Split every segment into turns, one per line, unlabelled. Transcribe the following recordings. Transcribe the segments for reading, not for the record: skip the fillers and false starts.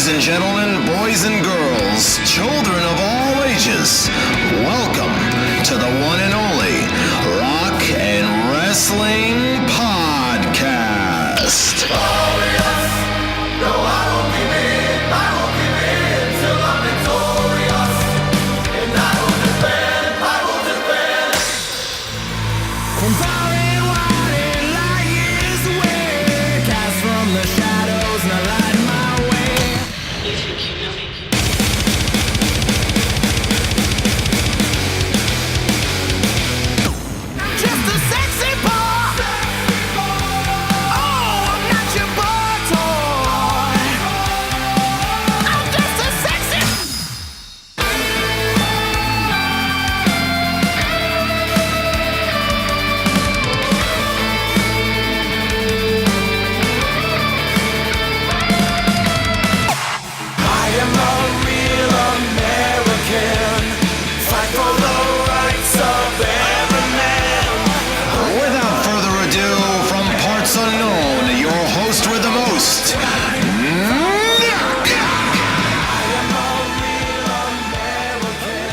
and gentlemen, boys and girls, children of all ages, welcome to the one and only Rock and Wrestling Podcast. Glorious, no, I won't give in till I'm victorious, and I will defend. From far and wide and light years away, cast from the shadows and I light my way. You think you know me? I'm just a sexy boy. Oh, I'm not your boy toy. I'm just a sexy. I am a real American. Fight for the rights of every man. Without further ado, from parts unknown, your host with the most, Nick. I am a real American.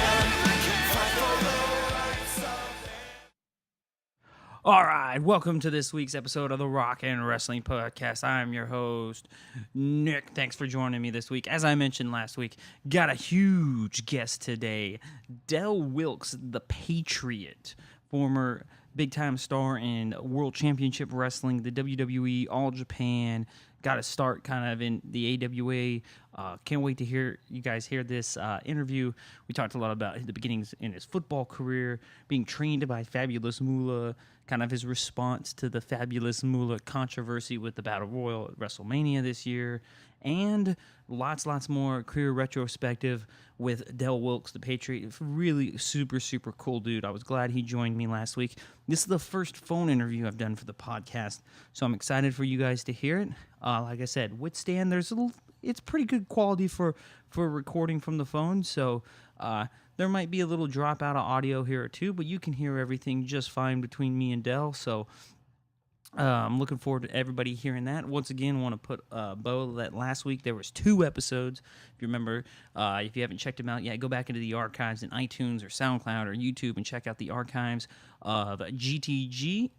Fight for the rights of
All right, welcome to this week's episode of the Rock and Wrestling Podcast. I am your host, Nick. Thanks for joining me this week. As I mentioned last week, got a huge guest today, Del Wilkes, the Patriot, former big-time star in World Championship Wrestling, the WWE, All Japan, got a start kind of in the AWA. Can't wait to hear you guys hear this interview. We talked a lot about the beginnings in his football career, being trained by Fabulous Moolah, kind of his response to the Fabulous Moolah controversy with the Battle Royal at WrestleMania this year, and lots more career retrospective with Del Wilkes, the Patriot. Really super cool dude. I was glad he joined me last week. This is the first phone interview I've done for the podcast, so I'm excited for you guys to hear it. Like I said, Withstand, it's pretty good quality for recording from the phone, so there might be a little drop out of audio here or two, but you can hear everything just fine between me and Del, so I'm looking forward to everybody hearing that. Once again, I want to put a bow that last week there was 2 episodes. If you remember, if you haven't checked them out yet, go back into the archives in iTunes or SoundCloud or YouTube and check out the archives of JTG,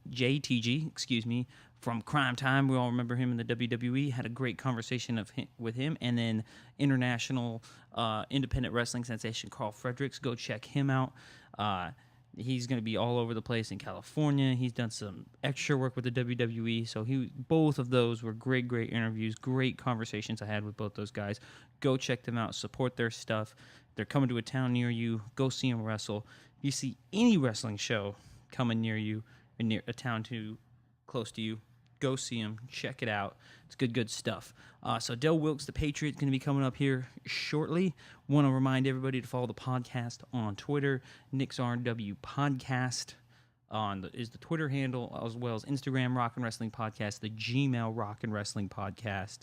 from Crime Time. We all remember him in the WWE. Had a great conversation with him. And then international independent wrestling sensation Carl Fredericks. Go check him out. He's going to be all over the place in California. He's done some extra work with the WWE. So both of those were great interviews, great conversations I had with both those guys. Go check them out. Support their stuff. They're coming to a town near you. Go see them wrestle. If you see any wrestling show coming near you, or near a town close to you, go see them. Check it out. It's good stuff. So Del Wilkes, the Patriot, is going to be coming up here shortly. Want to remind everybody to follow the podcast on Twitter. Nick's RW Podcast is the Twitter handle, as well as Instagram Rock and Wrestling Podcast, the Gmail Rock and Wrestling Podcast,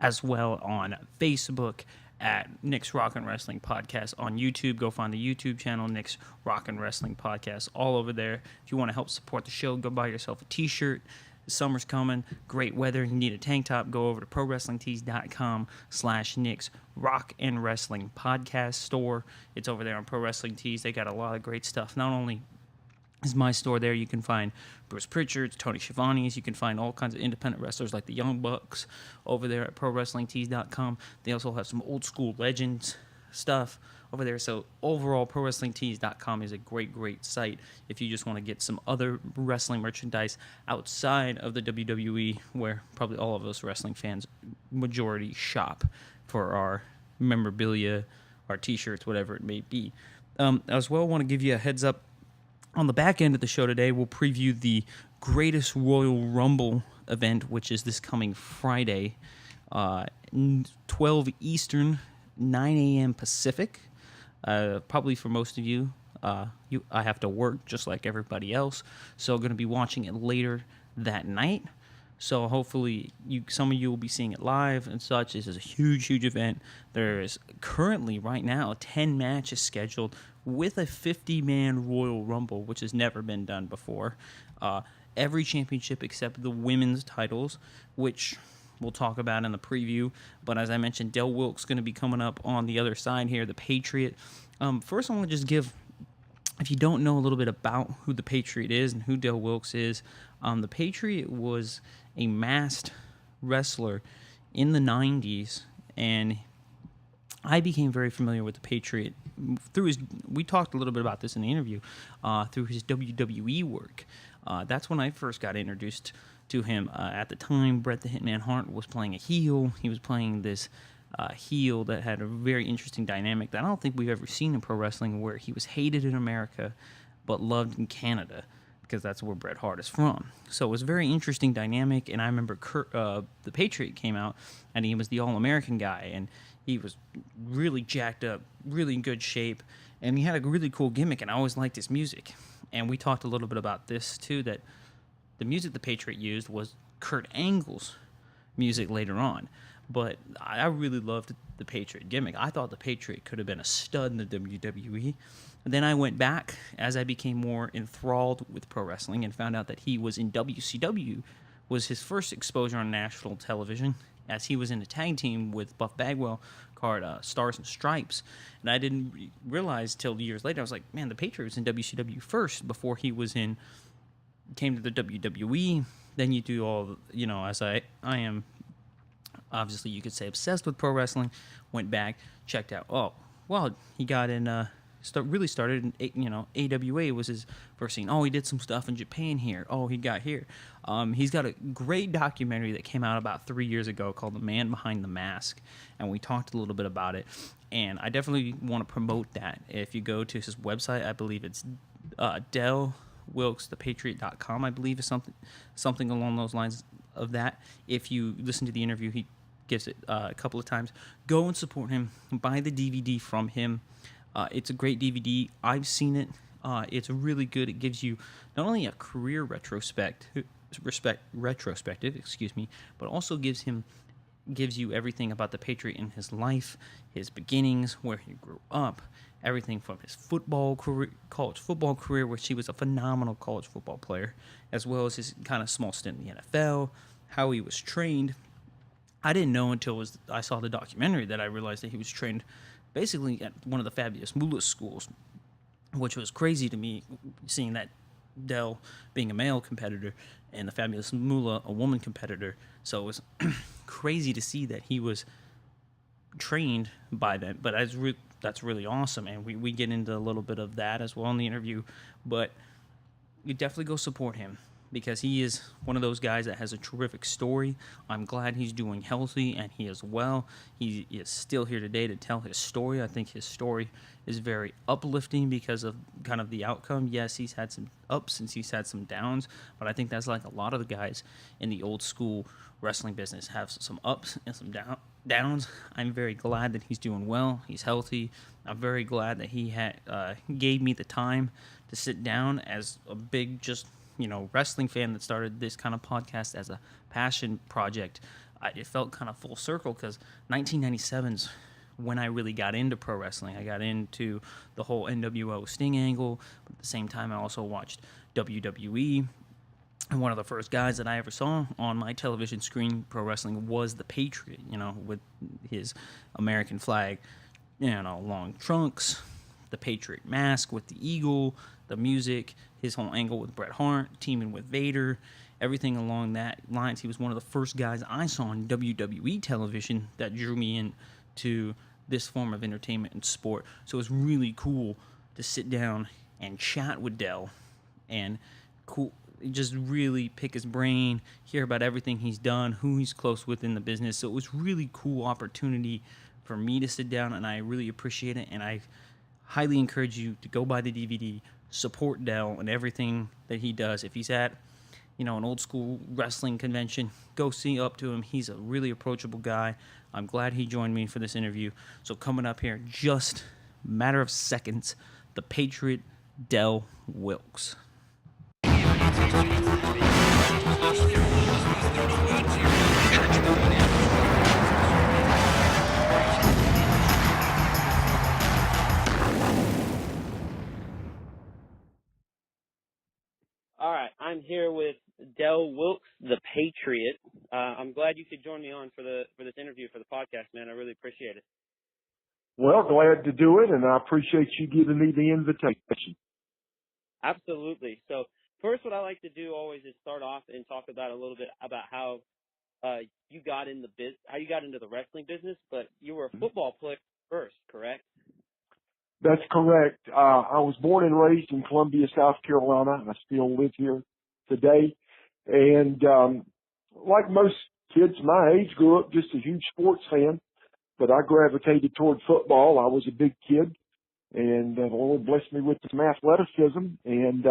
as well on Facebook at Nick's Rock and Wrestling Podcast. On YouTube, go find the YouTube channel, Nick's Rock and Wrestling Podcast, all over there. If you want to help support the show, go buy yourself a t-shirt. Summer's coming, great weather, you need a tank top, go over to ProWrestlingTees.com/Nick's Rock and Wrestling Podcast store. It's over there on Pro Wrestling Tees. They got a lot of great stuff. Not only is my store there, you can find Bruce Pritchard's, Tony Schiavone's, you can find all kinds of independent wrestlers like the Young Bucks over there at ProWrestlingTees.com. They also have some old school legends stuff over there. So overall, ProWrestlingTees.com is a great site if you just want to get some other wrestling merchandise outside of the WWE, where probably all of us wrestling fans majority shop for our memorabilia, our t-shirts, whatever it may be. As well, want to give you a heads up. On the back end of the show today, we'll preview the Greatest Royal Rumble event, which is this coming Friday, 12 Eastern, 9 a.m. Pacific. Probably for most of you, I have to work just like everybody else, so going to be watching it later that night. So hopefully some of you will be seeing it live and such. This is a huge event. There is currently, right now, 10 matches scheduled with a 50-man Royal Rumble, which has never been done before. Every championship except the women's titles, which we'll talk about in the preview. But as I mentioned, Del Wilkes going to be coming up on the other side here, the Patriot. First, I want to just give, if you don't know a little bit about who the Patriot is and who Del Wilkes is, the Patriot was a masked wrestler in the 90s, and I became very familiar with the Patriot through his. We talked a little bit about this in the interview, through his WWE work. That's when I first got introduced to him. At the time, Bret the Hitman Hart was playing a heel. He was playing this heel that had a very interesting dynamic that I don't think we've ever seen in pro wrestling, where he was hated in America but loved in Canada, because that's where Bret Hart is from. So it was a very interesting dynamic, and I remember the Patriot came out, and he was the All-American guy, and he was really jacked up, really in good shape, and he had a really cool gimmick, and I always liked his music. And we talked a little bit about this, too, that the music the Patriot used was Kurt Angle's music later on. But I really loved the Patriot gimmick. I thought the Patriot could have been a stud in the WWE. And then I went back as I became more enthralled with pro wrestling and found out that he was in WCW, was his first exposure on national television, as he was in a tag team with Buff Bagwell called Stars and Stripes. And I didn't realize till years later, I was like, man, the Patriot was in WCW first before he came to the WWE. Then you do all, as I am, obviously you could say obsessed with pro wrestling, went back, checked out, oh, well, he got in, really started in, AWA was his first scene. Oh, he did some stuff in Japan here. Oh, he got here. He's got a great documentary that came out about 3 years ago called The Man Behind the Mask, and we talked a little bit about it, and I definitely want to promote that. If you go to his website, I believe it's Del Wilkes, thepatriot.com, I believe, is something along those lines of that. If you listen to the interview, he gives it a couple of times. Go and support him. Buy the DVD from him. It's a great DVD. I've seen it. It's really good. It gives you not only a career retrospective, but also gives you everything about the Patriot in his life, his beginnings, where he grew up, everything from his college football career, which he was a phenomenal college football player, as well as his kind of small stint in the NFL, how he was trained. I didn't know until I saw the documentary that I realized that he was trained basically at one of the Fabulous Moolah schools, which was crazy to me, seeing that Del being a male competitor and the Fabulous Moolah a woman competitor. So it was crazy to see that he was trained by them. But that's really awesome, and we get into a little bit of that as well in the interview. But you definitely go support him, because he is one of those guys that has a terrific story. I'm glad he's doing healthy and he is well. He is still here today to tell his story. I think his story is very uplifting because of kind of the outcome. Yes, he's had some ups and he's had some downs, but I think that's like a lot of the guys in the old school wrestling business have some ups and some downs. I'm very glad that he's doing well. He's healthy. I'm very glad that he gave me the time to sit down as a big wrestling fan that started this kind of podcast as a passion project. It felt kind of full circle, because 1997's when I really got into pro wrestling. I got into the whole NWO Sting angle, but at the same time I also watched WWE. And one of the first guys that I ever saw on my television screen pro wrestling was the Patriot, with his American flag, long trunks, the Patriot mask with the eagle, the music, his whole angle with Bret Hart, teaming with Vader, everything along that lines. He was one of the first guys I saw on WWE television that drew me into this form of entertainment and sport. So it was really cool to sit down and chat with Del and just really pick his brain, hear about everything he's done, who he's close with in the business. So it was really cool opportunity for me to sit down, and I really appreciate it, and I highly encourage you to go buy the DVD, support Del and everything that he does. If he's at, an old school wrestling convention, go see up to him. He's a really approachable guy. I'm glad he joined me for this interview. So coming up here, just a matter of seconds, the Patriot Del Wilkes.
All right, I'm here with Del Wilkes, the Patriot. I'm glad you could join me on for this interview for the podcast, man. I really appreciate it.
Well, glad to do it, and I appreciate you giving me the invitation.
Absolutely. So first, what I like to do always is start off and talk about a little bit about how you got in how you got into the wrestling business. But you were a football player first, correct?
That's correct. I was born and raised in Columbia, South Carolina. I still live here today. And like most kids my age, grew up just a huge sports fan, but I gravitated toward football. I was a big kid, and the Lord blessed me with some athleticism. And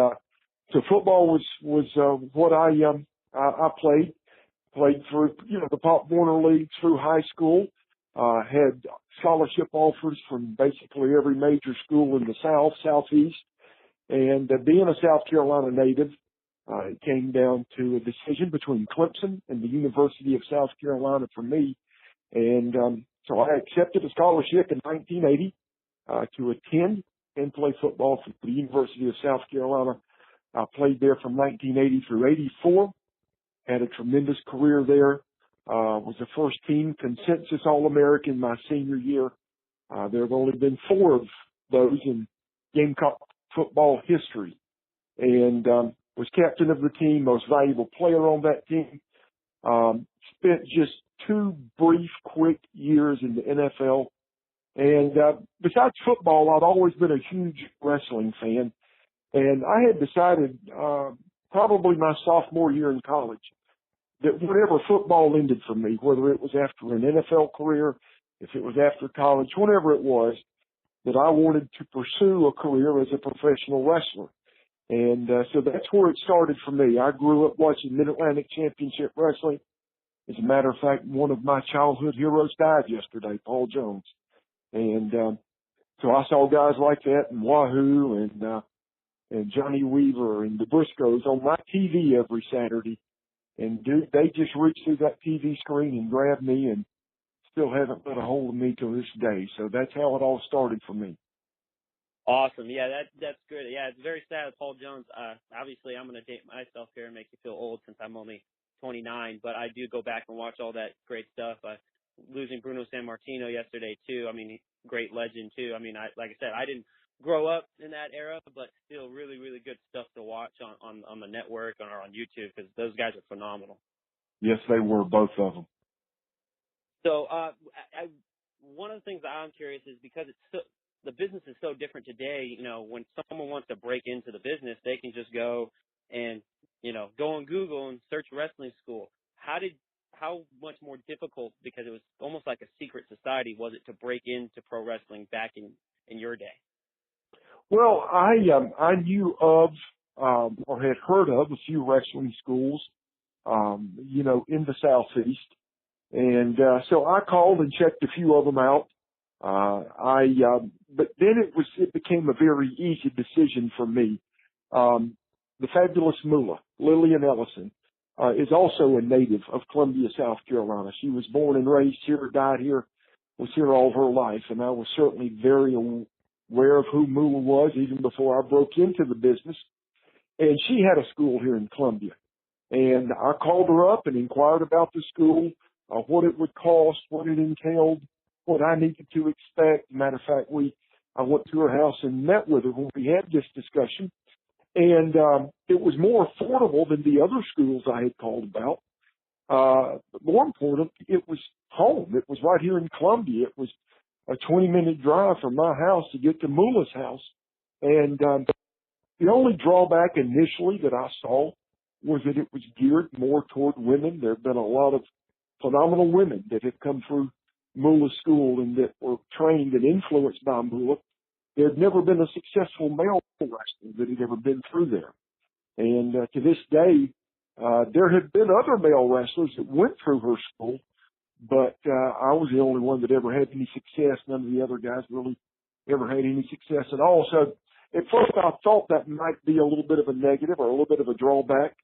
so football was what I played. Played through, the Pop Warner League through high school. Had scholarship offers from basically every major school in the South, Southeast. And being a South Carolina native, it came down to a decision between Clemson and the University of South Carolina for me. And so I accepted a scholarship in 1980 to attend and play football for the University of South Carolina. I played there from 1980 through 84. Had a tremendous career there. Was a first team consensus All-American my senior year. There have only been 4 of those in Gamecock football history. And was captain of the team, most valuable player on that team. Spent just 2 brief, quick years in the NFL. And besides football, I'd always been a huge wrestling fan. And I had decided probably my sophomore year in college that whenever football ended for me, whether it was after an NFL career, if it was after college, whatever it was, that I wanted to pursue a career as a professional wrestler. And so that's where it started for me. I grew up watching Mid-Atlantic Championship Wrestling. As a matter of fact, one of my childhood heroes died yesterday, Paul Jones. And so I saw guys like that and Wahoo and Johnny Weaver and the Briscoes on my TV every Saturday. And dude, they just reached through that TV screen and grabbed me and still haven't let a hold of me till this day. So that's how it all started for me.
Awesome. Yeah, that's good. Yeah, it's very sad with Paul Jones. Obviously, I'm going to date myself here and make you feel old since I'm only 29, but I do go back and watch all that great stuff. Losing Bruno Sammartino yesterday, too. I mean, great legend, too. I mean, like I said, I didn't grow up in that era, but still really, really good stuff to watch on the network or on YouTube because those guys are phenomenal.
Yes, they were, both of them.
So one of the things that I'm curious is because the business is so different today, when someone wants to break into the business, they can just go and, go on Google and search wrestling school. How much more difficult, because it was almost like a secret society, was it to break into pro wrestling back in your day?
Well, I knew of or had heard of a few wrestling schools, in the Southeast. And so I called and checked a few of them out. But then it became a very easy decision for me. The fabulous Moolah, Lillian Ellison, is also a native of Columbia, South Carolina. She was born and raised here, died here, was here all her life. And I was certainly very aware of who Moolah was even before I broke into the business. And she had a school here in Columbia. And I called her up and inquired about the school, what it would cost, what it entailed, what I needed to expect. Matter of fact, I went to her house and met with her when we had this discussion. And it was more affordable than the other schools I had called about. But more important, it was home. It was right here in Columbia. It was a 20-minute drive from my house to get to Moolah's house. And the only drawback initially that I saw was that it was geared more toward women. There have been a lot of phenomenal women that have come through Moolah School and that were trained and influenced by Moolah. There had never been a successful male wrestler that had ever been through there. And to this day, there have been other male wrestlers that went through her school, but I was the only one that ever had any success. None of the other guys really ever had any success at all. So at first I thought that might be a little bit of a negative or a little bit of a drawback,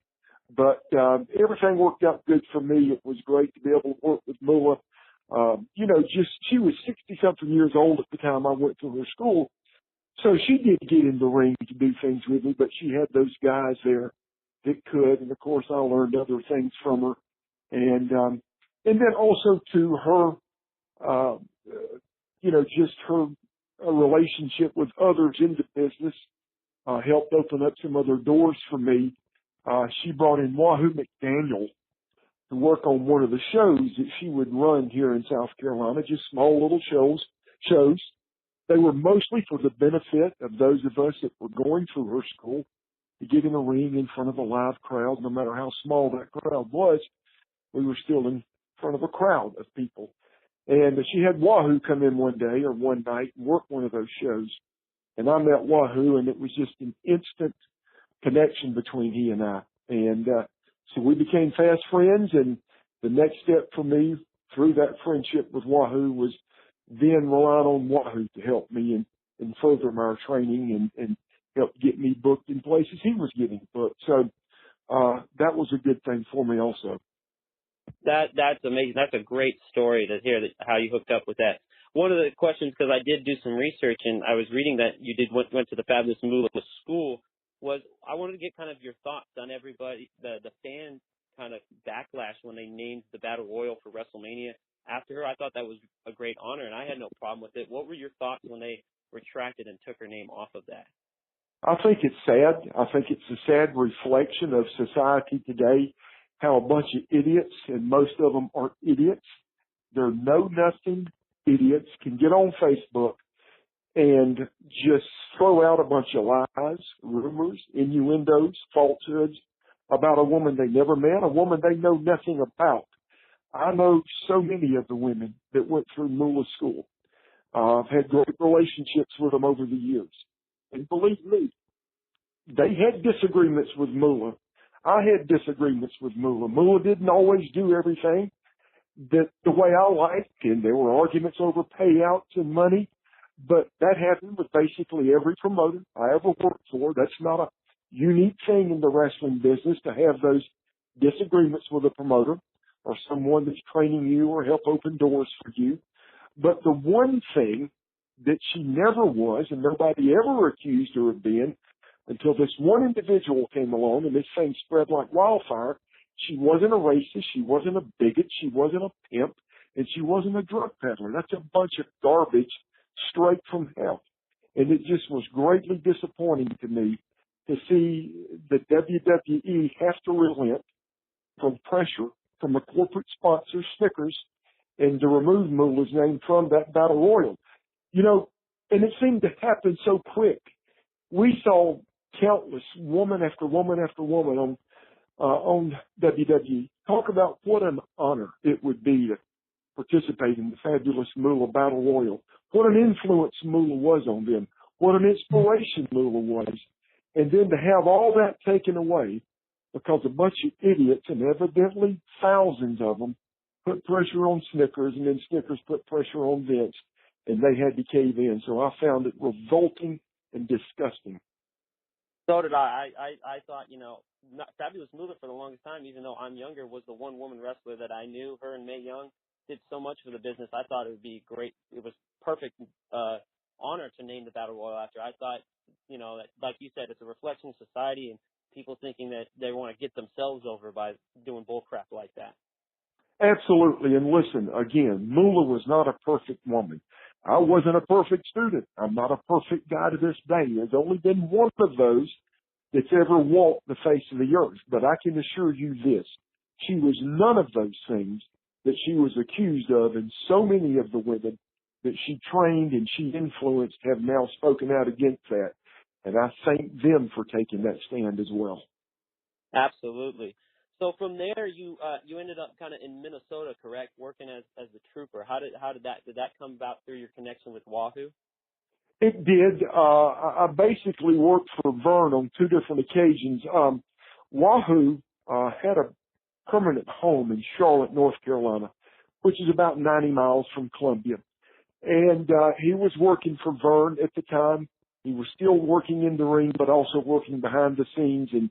but everything worked out good for me. It was great to be able to work with Moolah. She was 60-something years old at the time I went to her school. So she did get in the ring to do things with me, but she had those guys there that could. And of course, I learned other things from her. And then also to her, just her relationship with others in the business, helped open up some other doors for me. She brought in Wahoo McDaniel to work on one of the shows that she would run here in South Carolina, just small little shows. They were mostly for the benefit of those of us that were going through her school to get in a ring in front of a live crowd. No matter how small that crowd was, we were still in front of a crowd of people. And she had Wahoo come in one day or one night and work one of those shows. And I met Wahoo, and it was just an instant connection between he and I. And so we became fast friends, and the next step for me through that friendship with Wahoo was then relying on Wahoo to help me and further my training and help get me booked in places he was getting booked. So that was a good thing for me also.
That's amazing. That's a great story to hear how you hooked up with that. One of the questions, because I did do some research and I was reading that you went to the Fabulous Moolah School, was I wanted to get kind of your thoughts on everybody, the fan kind of backlash when they named the Battle Royal for WrestleMania after her. I thought that was a great honor, and I had no problem with it. What were your thoughts when they retracted and took her name off of that?
I think it's sad. I think it's a sad reflection of society today, how a bunch of idiots, and most of them are idiots, they're know-nothing idiots, can get on Facebook and just throw out a bunch of lies, rumors, innuendos, falsehoods about a woman they never met, a woman they know nothing about. I know so many of the women that went through Moolah School. I've had great relationships with them over the years. And believe me, they had disagreements with Moolah. I had disagreements with Moolah. Moolah didn't always do everything that the way I liked, and there were arguments over payouts and money, but that happened with basically every promoter I ever worked for. That's not a unique thing in the wrestling business to have those disagreements with a promoter or someone that's training you or help open doors for you. But the one thing that she never was, and nobody ever accused her of being, until this one individual came along and this thing spread like wildfire, she wasn't a racist, she wasn't a bigot, she wasn't a pimp, and she wasn't a drug peddler. That's a bunch of garbage straight from hell. And it just was greatly disappointing to me to see the WWE have to relent from pressure from a corporate sponsor, Snickers, and to remove Moolah's name from that Battle Royal. You know, and it seemed to happen so quick. We saw countless woman after woman after woman on WWE talk about what an honor it would be to participate in the Fabulous Moolah Battle Royal, what an influence Moolah was on them, what an inspiration Moolah was, and then to have all that taken away because a bunch of idiots, and evidently thousands of them, put pressure on Snickers, and then Snickers put pressure on Vince, and they had to cave in. So I found it revolting and disgusting.
So did I. I thought, Fabulous Moolah for the longest time, even though I'm younger, was the one woman wrestler that I knew. Her and Mae Young did so much for the business. I thought it would be great. It was perfect honor to name the Battle Royal after. I thought, that, like you said, it's a reflection of society and people thinking that they want to get themselves over by doing bull crap like that.
Absolutely. And listen, again, Moolah was not a perfect woman. I wasn't a perfect student. I'm not a perfect guy to this day. There's only been one of those that's ever walked the face of the earth. But I can assure you this, she was none of those things that she was accused of, and so many of the women that she trained and she influenced have now spoken out against that. And I thank them for taking that stand as well.
Absolutely. So from there, you ended up kind of in Minnesota, correct? Working as the trooper. How did that come about through your connection with Wahoo?
It did. I basically worked for Vern on two different occasions. Wahoo had a permanent home in Charlotte, North Carolina, which is about 90 miles from Columbia. And he was working for Vern at the time. He was still working in the ring, but also working behind the scenes and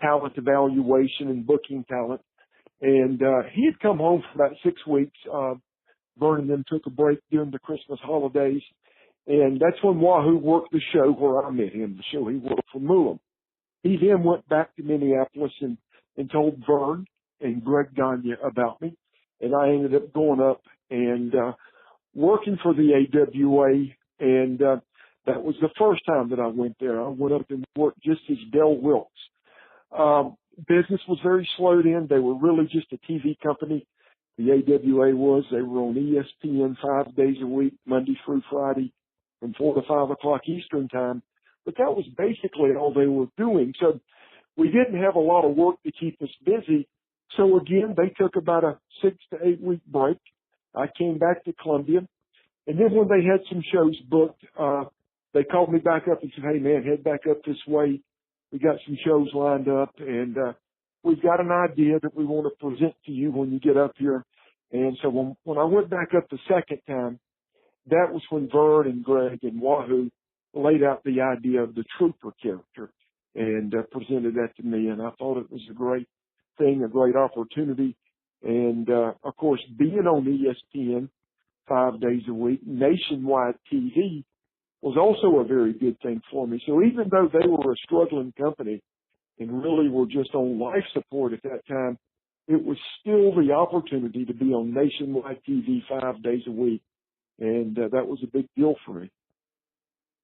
talent evaluation and booking talent. And he had come home for about 6 weeks. Vern and them took a break during the Christmas holidays. And that's when Wahoo worked the show where I met him, the show he worked for Moolah. He then went back to Minneapolis and told Vern and Greg Gagne about me. And I ended up going up and working for the AWA. And that was the first time that I went there. I went up and worked just as Del Wilkes. Business was very slowed in. They were really just a TV company. The AWA was. They were on ESPN 5 days a week, Monday through Friday, from 4 to 5 o'clock Eastern time. But that was basically all they were doing. So we didn't have a lot of work to keep us busy. So again, they took about a 6 to 8 week break. I came back to Columbia. And then when they had some shows booked, they called me back up and said, hey man, head back up this way. We got some shows lined up and, we've got an idea that we want to present to you when you get up here. And so when I went back up the second time, that was when Vern and Greg and Wahoo laid out the idea of the trooper character and presented that to me. And I thought it was a great thing, a great opportunity. And, of course, being on ESPN 5 days a week, nationwide TV was also a very good thing for me. So even though they were a struggling company and really were just on life support at that time, it was still the opportunity to be on nationwide TV 5 days a week. And that was a big deal for me.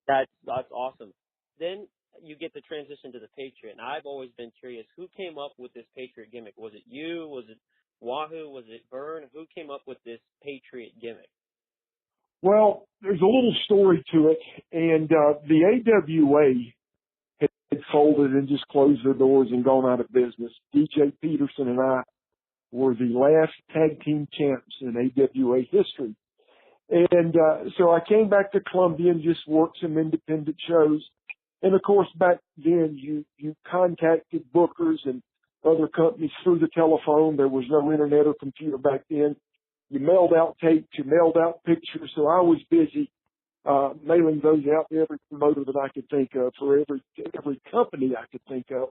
That's awesome. Then you get the transition to the Patriot, and I've always been curious, who came up with this Patriot gimmick? Was it you? Was it Wahoo? Was it Vern? Who came up with this Patriot gimmick?
Well, there's a little story to it, and the AWA had folded and just closed their doors and gone out of business. DJ Peterson and I were the last tag team champs in AWA history. And so I came back to Columbia and just worked some independent shows. And of course, back then you contacted bookers and other companies through the telephone. There was no internet or computer back then. You mailed out tapes, you mailed out pictures. So I was busy mailing those out to every promoter that I could think of, for every company I could think of.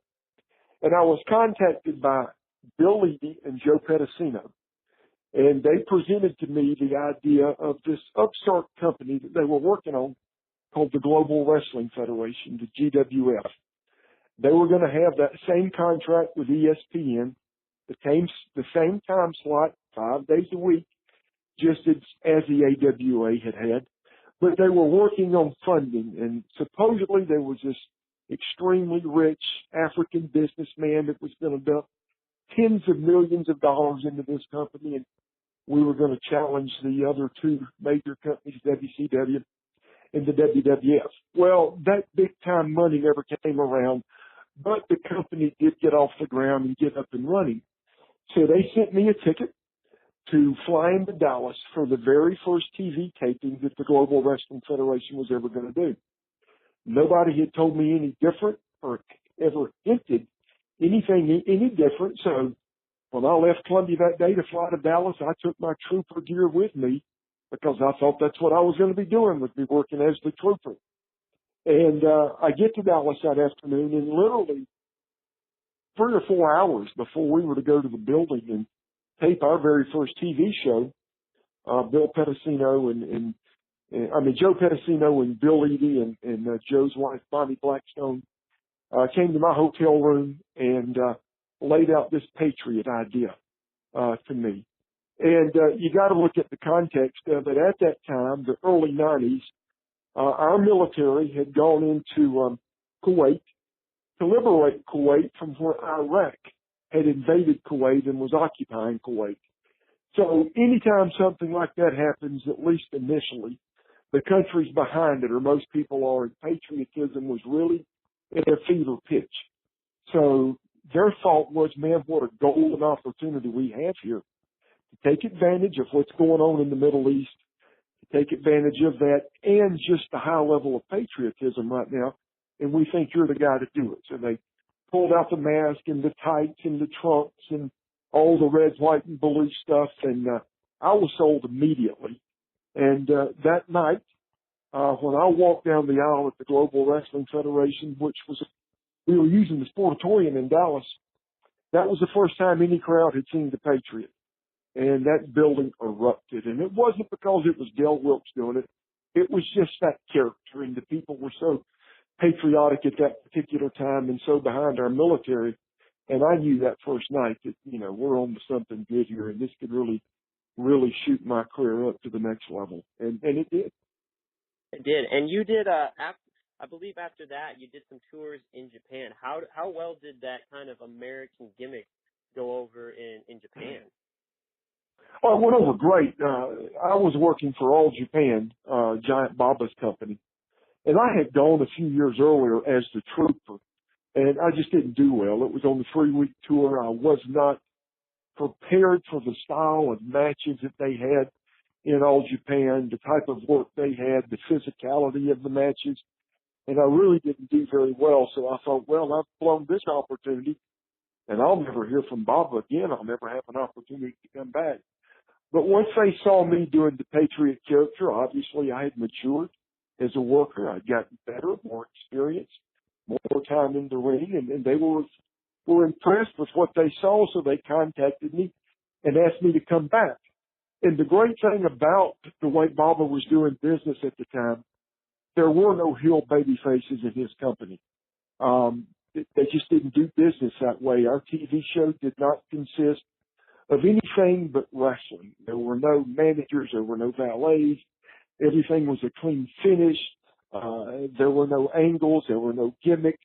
And I was contacted by Bill Levy and Joe Pedicino. And they presented to me the idea of this upstart company that they were working on called the Global Wrestling Federation, the GWF. They were going to have that same contract with ESPN, the same time slot, 5 days a week, just as the AWA had. But they were working on funding, and supposedly there was this extremely rich African businessman that was going to dump tens of millions of dollars into this company, and we were going to challenge the other two major companies, WCW and the WWF. Well, that big time money never came around, but the company did get off the ground and get up and running. So they sent me a ticket to fly into Dallas for the very first TV taping that the Global Wrestling Federation was ever going to do. Nobody had told me any different or ever hinted anything any different. So when I left Columbia that day to fly to Dallas, I took my trooper gear with me because I thought that's what I was going to be doing, would be working as the trooper. And I get to Dallas that afternoon, and literally 3 or 4 hours before we were to go to the building and tape our very first TV show, Joe Pedicino and Bill Levy and Joe's wife, Bonnie Blackstone, came to my hotel room and laid out this Patriot idea to me. And you got to look at the context of it. At that time, the early 90s, our military had gone into Kuwait to liberate Kuwait from where Iraq had invaded Kuwait and was occupying Kuwait. So anytime something like that happens, at least initially, the country's behind it, or most people are, and patriotism was really at a fever pitch. So their thought was, man, what a golden opportunity we have here to take advantage of what's going on in the Middle East, to take advantage of that, and just the high level of patriotism right now. And we think you're the guy to do it. So they pulled out the mask and the tights and the trunks and all the red, white, and blue stuff. And I was sold immediately. And that night, when I walked down the aisle at the Global Wrestling Federation, we were using the Sportatorium in Dallas, that was the first time any crowd had seen the Patriot. And that building erupted. And it wasn't because it was Del Wilkes doing it. It was just that character, and the people were so patriotic at that particular time and so behind our military. And I knew that first night that, we're on to something good here, and this could really, really shoot my career up to the next level. And it did.
It did. And you did, I believe after that, you did some tours in Japan. How well did that kind of American gimmick go over in Japan?
Oh, it went over great. I was working for All Japan, Giant Baba's company, and I had gone a few years earlier as the trooper, and I just didn't do well. It was on the 3-week tour. I was not prepared for the style of matches that they had in All Japan, the type of work they had, the physicality of the matches, and I really didn't do very well. So I thought, well, I've blown this opportunity, and I'll never hear from Baba again. I'll never have an opportunity to come back. But once they saw me doing the Patriot character, obviously I had matured as a worker. I'd gotten better, more experience, more time in the ring, and they were impressed with what they saw, so they contacted me and asked me to come back. And the great thing about the way Baba was doing business at the time, there were no heel baby faces in his company. They just didn't do business that way. Our TV show did not consist of anything but wrestling. There were no managers, there were no valets. Everything was a clean finish. There were no angles, there were no gimmicks.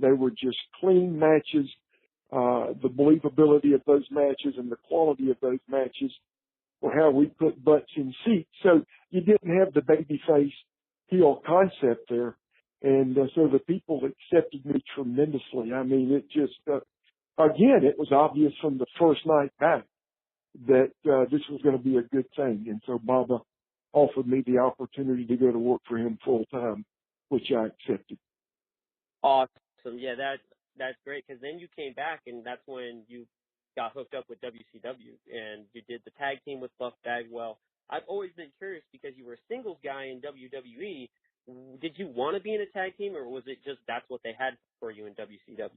They were just clean matches. The believability of those matches and the quality of those matches were how we put butts in seats. So you didn't have the babyface heel concept there. And so the people accepted me tremendously. I mean, it just, again, it was obvious from the first night back that this was going to be a good thing. And so Baba offered me the opportunity to go to work for him full time, which I accepted.
Awesome. Yeah, that's great, because then you came back, and that's when you got hooked up with WCW, and you did the tag team with Buff Bagwell. I've always been curious, because you were a singles guy in WWE. Did you want to be in a tag team, or was it just that's what they had for you in WCW?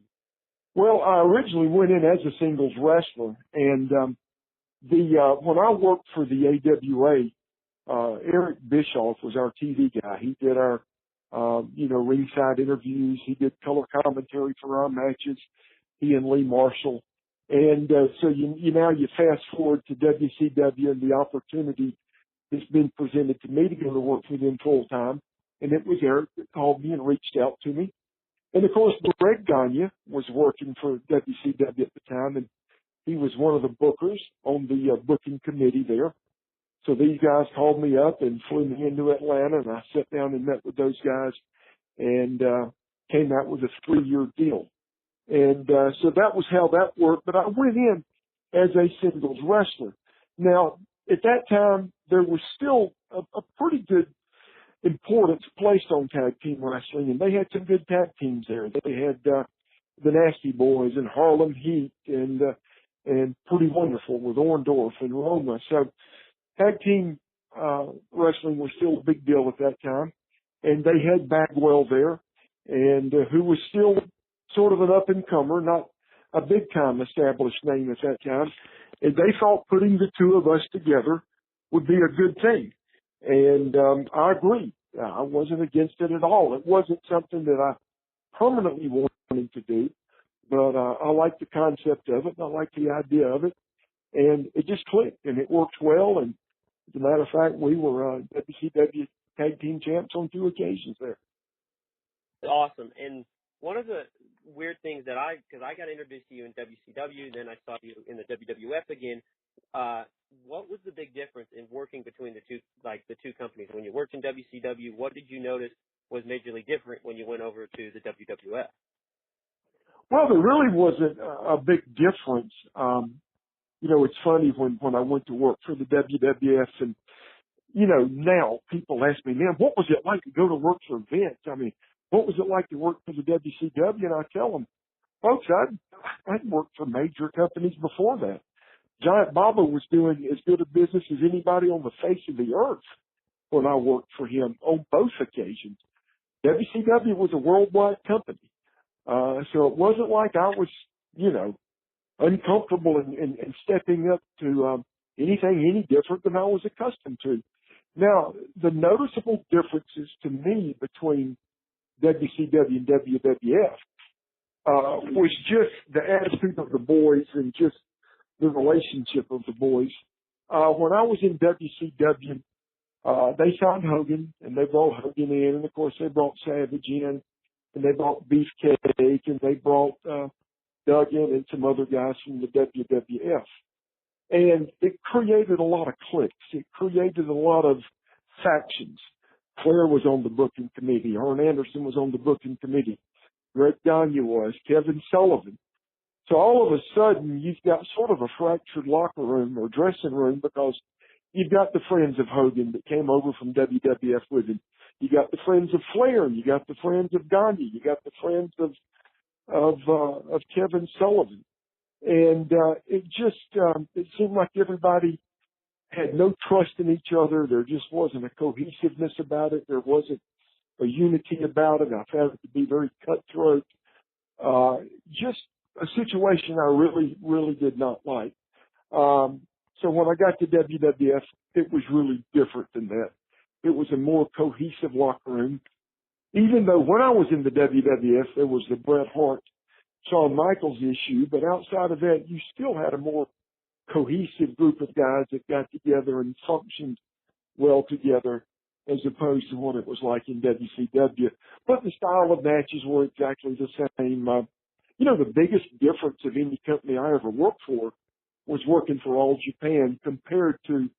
Well, I originally went in as a singles wrestler, and when I worked for the AWA, Eric Bischoff was our TV guy. He did our ringside interviews. He did color commentary for our matches. He and Lee Marshall. And so you fast forward to WCW, and the opportunity has been presented to me to go to work for them full time. And it was Eric that called me and reached out to me. And of course, Greg Gagne was working for WCW at the time, and he was one of the bookers on the booking committee there. So these guys called me up and flew me into Atlanta, and I sat down and met with those guys and came out with a 3-year deal. And so that was how that worked. But I went in as a singles wrestler. Now, at that time, there was still a pretty good importance placed on tag team wrestling, and they had some good tag teams there. They had the Nasty Boys and Harlem Heat and Pretty Wonderful with Orndorff and Roma. So tag team wrestling was still a big deal at that time, and they had Bagwell there, and who was still sort of an up-and-comer, not a big-time established name at that time, and they thought putting the two of us together would be a good thing. And I agreed. I wasn't against it at all. It wasn't something that I permanently wanted to do, but I liked the concept of it, and I liked the idea of it, and it just clicked, and it worked well. And as a matter of fact, we were WCW Tag Team Champs on 2 occasions there.
Awesome. And one of the weird things that because I got introduced to you in WCW, then I saw you in the WWF again. What was the big difference in working between the two companies? When you worked in WCW, what did you notice was majorly different when you went over to the WWF?
Well, there really wasn't a big difference. It's funny when I went to work for the WWF, and now people ask me, man, what was it like to go to work for Vince? I mean, what was it like to work for the WCW? And I tell them, folks, I'd worked for major companies before that. Giant Baba was doing as good a business as anybody on the face of the earth when I worked for him on both occasions. WCW was a worldwide company. So it wasn't like I was, uncomfortable in stepping up to anything any different than I was accustomed to. Now, the noticeable differences to me between WCW and WWF, was just the attitude of the boys and just the relationship of the boys. When I was in WCW, they signed Hogan and they brought Hogan in, and of course they brought Savage in, and they brought Beefcake, and they brought, Doug in and some other guys from the WWF. And it created a lot of cliques. It created a lot of factions. Flair was on the booking committee. Arn Anderson was on the booking committee. Greg Gagne was. Kevin Sullivan. So all of a sudden, you've got sort of a fractured locker room or dressing room, because you've got the friends of Hogan that came over from WWF with him. You got the friends of Flair, and you got the friends of Gagne. You got the friends of Kevin Sullivan. And it seemed like everybody had no trust in each other. There just wasn't a cohesiveness about it. There wasn't a unity about it. I found it to be very cutthroat. Just a situation I really, really did not like. So when I got to WWF, it was really different than that. It was a more cohesive locker room. Even though when I was in the WWF, there was the Bret Hart, Shawn Michaels issue, but outside of that, you still had a more cohesive group of guys that got together and functioned well together, as opposed to what it was like in WCW. But the style of matches were exactly the same. The biggest difference of any company I ever worked for was working for All Japan compared to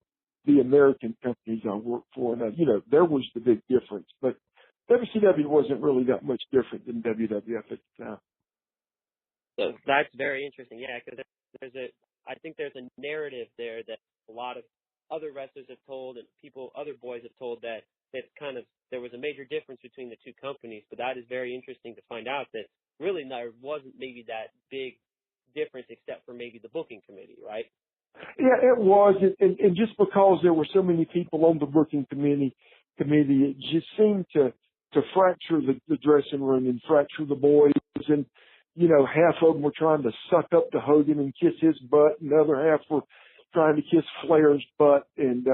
the American companies I worked for. Now, there was the big difference, but WCW wasn't really that much different than WWF at the time.
So that's very interesting. Yeah, because I think there's a narrative there that a lot of other wrestlers have told, and other boys have told, that there was a major difference between the two companies. But that is very interesting to find out that really there wasn't maybe that big difference, except for maybe the booking committee, right?
Yeah, it was, and just because there were so many people on the booking committee, it just seemed to fracture the dressing room and fracture the boys. And half of them were trying to suck up to Hogan and kiss his butt, and the other half were trying to kiss Flair's butt. And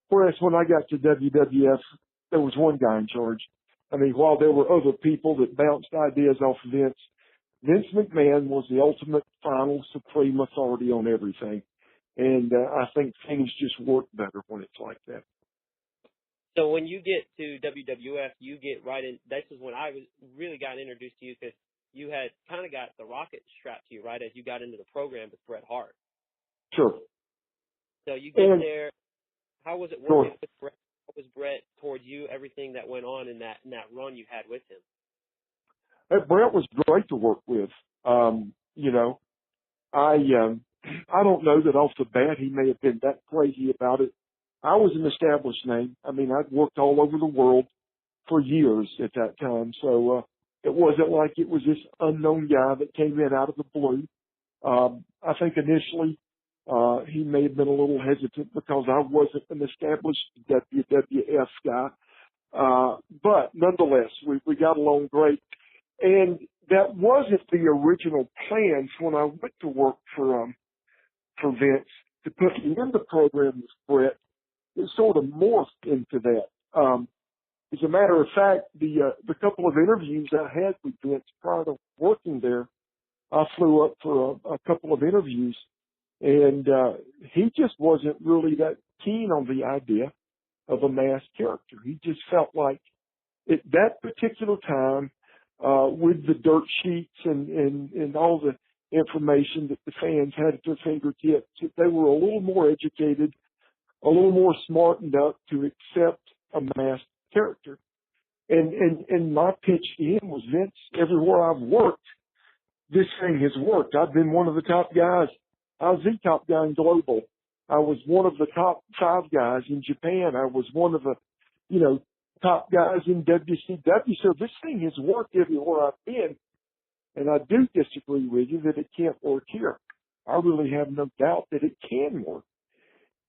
whereas when I got to WWF, there was one guy in charge. I mean, while there were other people that bounced ideas off of Vince McMahon was the ultimate, final, supreme authority on everything. And I think things just work better when it's like that.
So when you get to WWF, you get right in. This is when I really got introduced to you, because you had kind of got the rocket strapped to you right as you got into the program with Bret Hart.
Sure.
So you get there. How was it working with Bret? How was Bret towards you? Everything that went on in that run you had with him.
Bret was great to work with. I don't know that off the bat he may have been that crazy about it. I was an established name. I mean, I'd worked all over the world for years at that time, so it wasn't like it was this unknown guy that came in out of the blue. I think initially he may have been a little hesitant because I wasn't an established WWF guy. But nonetheless, we got along great. And that wasn't the original plans when I went to work for Vince to put me in the program with Bret. It sort of morphed into that. As a matter of fact, the couple of interviews I had with Vince prior to working there, I flew up for a couple of interviews, and he just wasn't really that keen on the idea of a masked character. He just felt like at that particular time, with the dirt sheets and all the information that the fans had at their fingertips, they were a little more educated, a little more smartened up to accept a masked character. And my pitch to him was, Vince, everywhere I've worked, this thing has worked. I've been one of the top guys. I was the top guy in Global. I was one of the top 5 guys in Japan. I was one of the, top guys in WCW. So this thing has worked everywhere I've been. And I do disagree with you that it can't work here. I really have no doubt that it can work.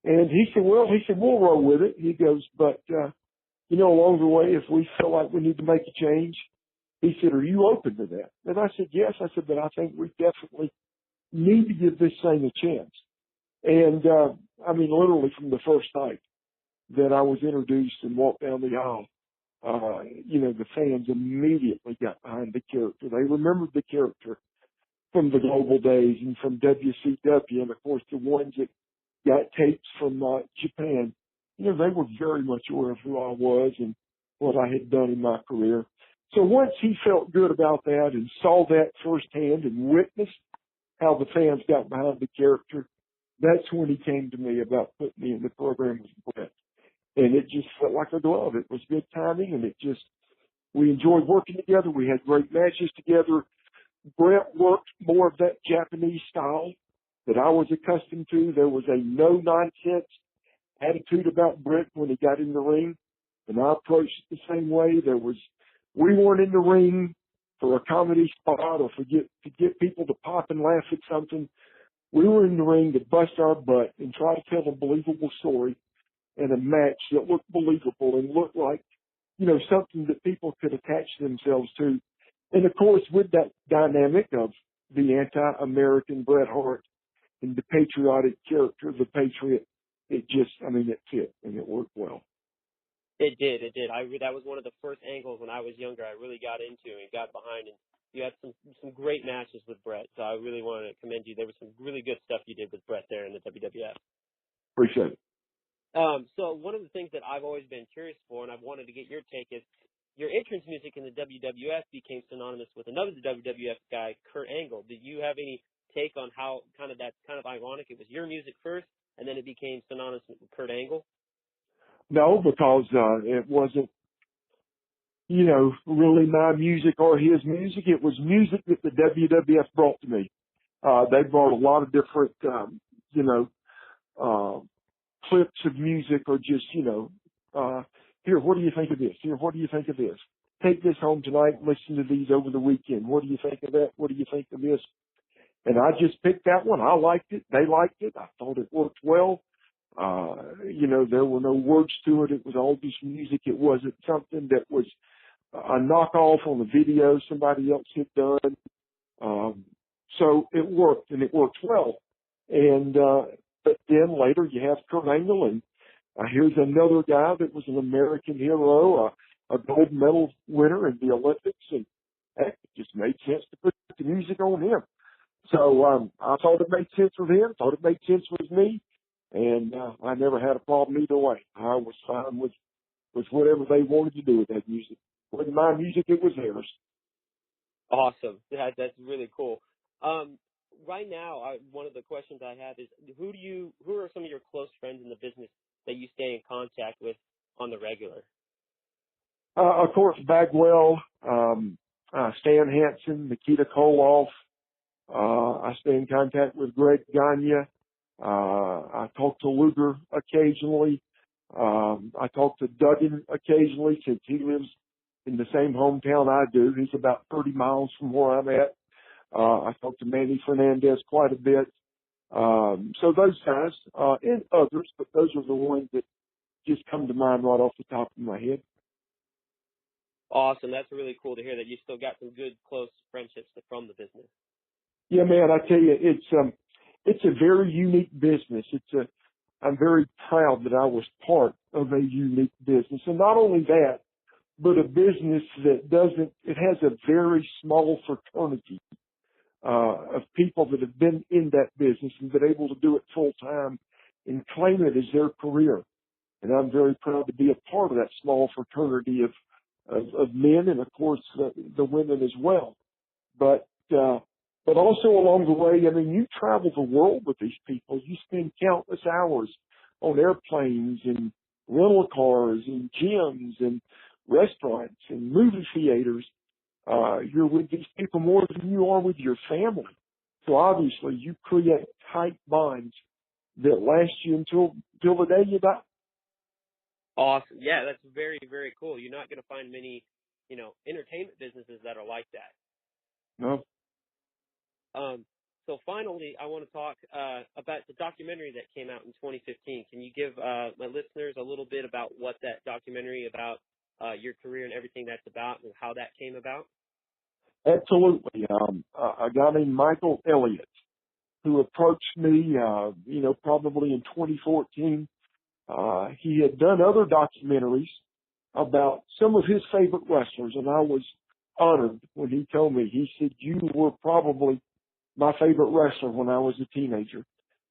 And he said, we'll roll with it. He goes, but, along the way, if we feel like we need to make a change, he said, are you open to that? And I said, yes. I said, but I think we definitely need to give this thing a chance. And, literally from the first night that I was introduced and walked down the aisle, the fans immediately got behind the character. They remembered the character from the global days and from WCW, and of course the ones that got tapes from Japan. They were very much aware of who I was and what I had done in my career. So once he felt good about that and saw that firsthand and witnessed how the fans got behind the character, that's when he came to me about putting me in the program with Brett. And it just felt like a glove. It was good timing, and we enjoyed working together. We had great matches together. Brett worked more of that Japanese style that I was accustomed to. There was a no-nonsense attitude about Brett when he got in the ring, and I approached it the same way. We weren't in the ring for a comedy spot or to get people to pop and laugh at something. We were in the ring to bust our butt and try to tell a believable story and a match that looked believable and looked like, something that people could attach themselves to. And of course, with that dynamic of the anti-American Bret Hart and the patriotic character of the Patriot, it fit and it worked well.
It did. That was one of the first angles when I was younger I really got into and got behind, and you had some great matches with Brett. So I really want to commend you. There was some really good stuff you did with Brett there in the WWF.
Appreciate it.
So one of the things that I've always been curious for, and I've wanted to get your take, is your entrance music in the WWF became synonymous with another WWF guy, Kurt Angle. Did you have any take on how that's kind of ironic? It was your music first, and then it became synonymous with Kurt Angle?
No, because it wasn't, really my music or his music. It was music that the WWF brought to me. They brought a lot of different, clips of music or just, here, what do you think of this? Here, what do you think of this? Take this home tonight and listen to these over the weekend. What do you think of that? What do you think of this? And I just picked that one. I liked it. They liked it. I thought it worked well. There were no words to it. It was all just music. It wasn't something that was a knockoff on a video somebody else had done. So it worked, and it worked well. And but then later you have Kurt Angle, and here's another guy that was an American hero, a gold medal winner in the Olympics, and it just made sense to put the music on him. So I thought it made sense with him, thought it made sense with me, and I never had a problem either way. I was fine with whatever they wanted to do with that music. It wasn't my music, it was theirs.
Awesome. That's really cool. Right now, one of the questions I have is, who are some of your close friends in the business that you stay in contact with on the regular?
Of course, Bagwell, Stan Hansen, Nikita Koloff. I stay in contact with Greg Gagne. I talk to Luger occasionally. I talk to Duggan occasionally since he lives in the same hometown I do. He's about 30 miles from where I'm at. I talk to Manny Fernandez quite a bit. So those guys, and others, but those are the ones that just come to mind right off the top of my head.
Awesome. That's really cool to hear that you still got some good, close friendships from the business.
Yeah, man, I tell you, it's a very unique business. I'm very proud that I was part of a unique business. And not only that, but a business that it has a very small fraternity of people that have been in that business and been able to do it full time and claim it as their career. And I'm very proud to be a part of that small fraternity of men and of course the women as well. But also along the way, you travel the world with these people. You spend countless hours on airplanes and rental cars and gyms and restaurants and movie theaters. You're with these people more than you are with your family. So obviously you create tight bonds that last you until the day you die.
Awesome. Yeah, that's very, very cool. You're not going to find many, entertainment businesses that are like that.
No.
So finally, I want to talk about the documentary that came out in 2015. Can you give my listeners a little bit about what that documentary about your career and everything that's about and how that came about?
Absolutely. A guy named Michael Elliott, who approached me, probably in 2014. He had done other documentaries about some of his favorite wrestlers, and I was honored when he told me. He said, "You were probably my favorite wrestler when I was a teenager,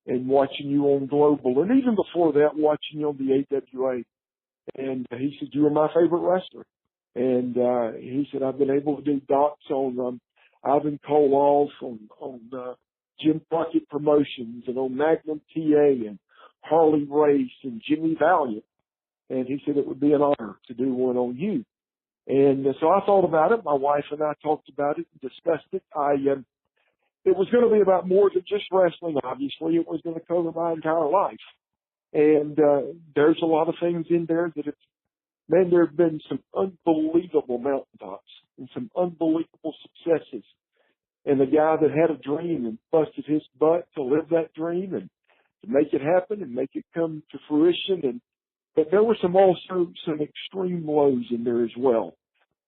and watching you on Global, and even before that, watching you on the AWA." And he said, "You were my favorite wrestler." And he said, "I've been able to do docs on Ivan Koloff, on Jim Crockett Promotions, and on Magnum TA, and Harley Race, and Jimmy Valiant." And he said, "It would be an honor to do one on you." And so I thought about it. My wife and I talked about it and discussed it. It was going to be about more than just wrestling, obviously. It was going to cover my entire life. And there's a lot of things in there that there have been some unbelievable mountaintops and some unbelievable successes. And the guy that had a dream and busted his butt to live that dream and to make it happen and make it come to fruition. But there were also some extreme lows in there as well.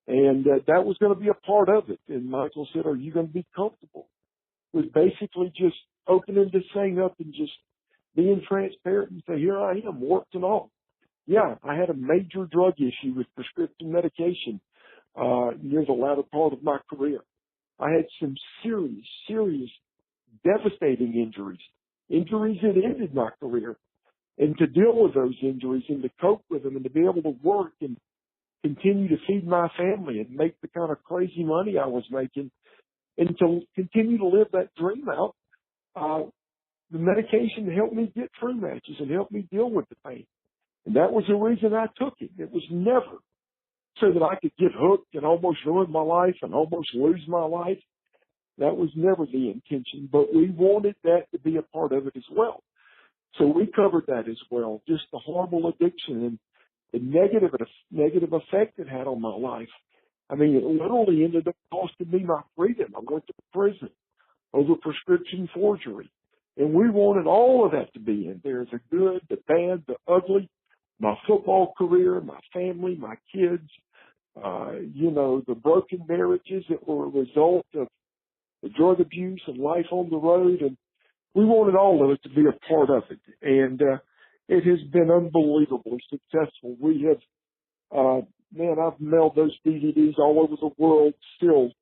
And that was going to be a part of it. And Michael said, "Are you going to be comfortable with basically just opening this thing up and just being transparent and say, here I am, warped and all?" Yeah, I had a major drug issue with prescription medication near the latter part of my career. I had some serious, devastating injuries that ended my career. And to deal with those injuries and to cope with them and to be able to work and continue to feed my family and make the kind of crazy money I was making and to continue to live that dream out, the medication helped me get through matches and helped me deal with the pain. And that was the reason I took it. It was never so that I could get hooked and almost ruin my life and almost lose my life. That was never the intention, but we wanted that to be a part of it as well. So we covered that as well, just the horrible addiction and the negative effect it had on my life. I mean, it literally ended up costing me my freedom. I went to prison over prescription forgery. And we wanted all of that to be in there, the good, the bad, the ugly, my football career, my family, my kids, the broken marriages that were a result of the drug abuse and life on the road. And we wanted all of it to be a part of it. And it has been unbelievably successful. We have, I've mailed those DVDs all over the world. Still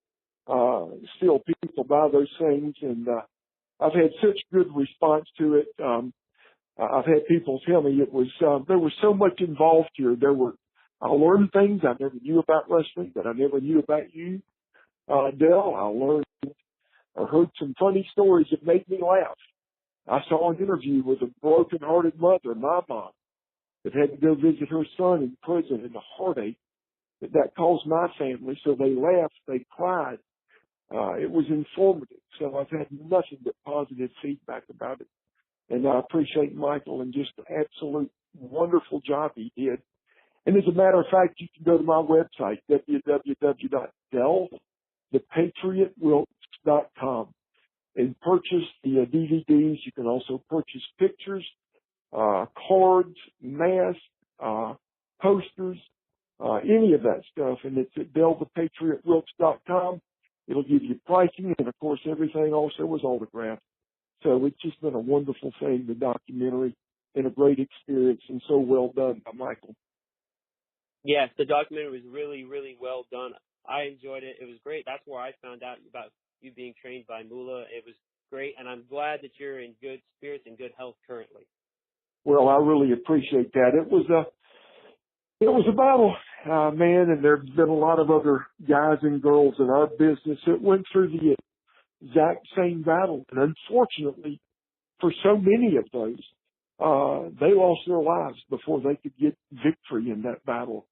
people buy those things. And I've had such good response to it. I've had people tell me it was, there was so much involved here. I learned things I never knew about wrestling that I never knew about you, Del. I heard some funny stories that made me laugh. I saw an interview with a broken-hearted mother, my mom, that had to go visit her son in prison and the heartache that caused my family. So they laughed, they cried. It was informative. So I've had nothing but positive feedback about it. And I appreciate Michael and just the absolute wonderful job he did. And as a matter of fact, you can go to my website, www.delthepatriotwilkes.com, and purchase the DVDs. You can also purchase pictures, cards, masks, posters, any of that stuff. And it's at delthepatriotwilkes.com. It'll give you pricing, and of course, everything also is autographed. So it's just been a wonderful thing, the documentary, and a great experience, and so well done by Michael.
Yes, the documentary was really, really well done. I enjoyed it. It was great. That's where I found out about you being trained by Moolah. It was great, and I'm glad that you're in good spirits and good health currently.
Well, I really appreciate that. It was a battle, man, and there's been a lot of other guys and girls in our business that went through the exact same battle. And unfortunately, for so many of those, they lost their lives before they could get victory in that battle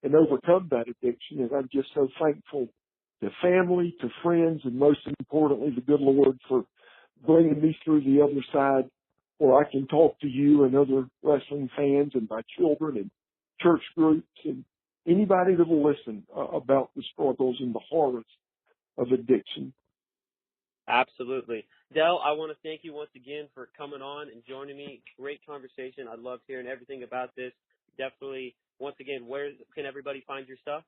and overcome that addiction. And I'm just so thankful to family, to friends, and most importantly, the good Lord for bringing me through the other side where I can talk to you and other wrestling fans and my children and church groups and anybody that will listen about the struggles and the horrors of addiction.
Absolutely. Del, I want to thank you once again for coming on and joining me. Great conversation. I loved hearing everything about this. Definitely, once again, where can everybody find your stuff?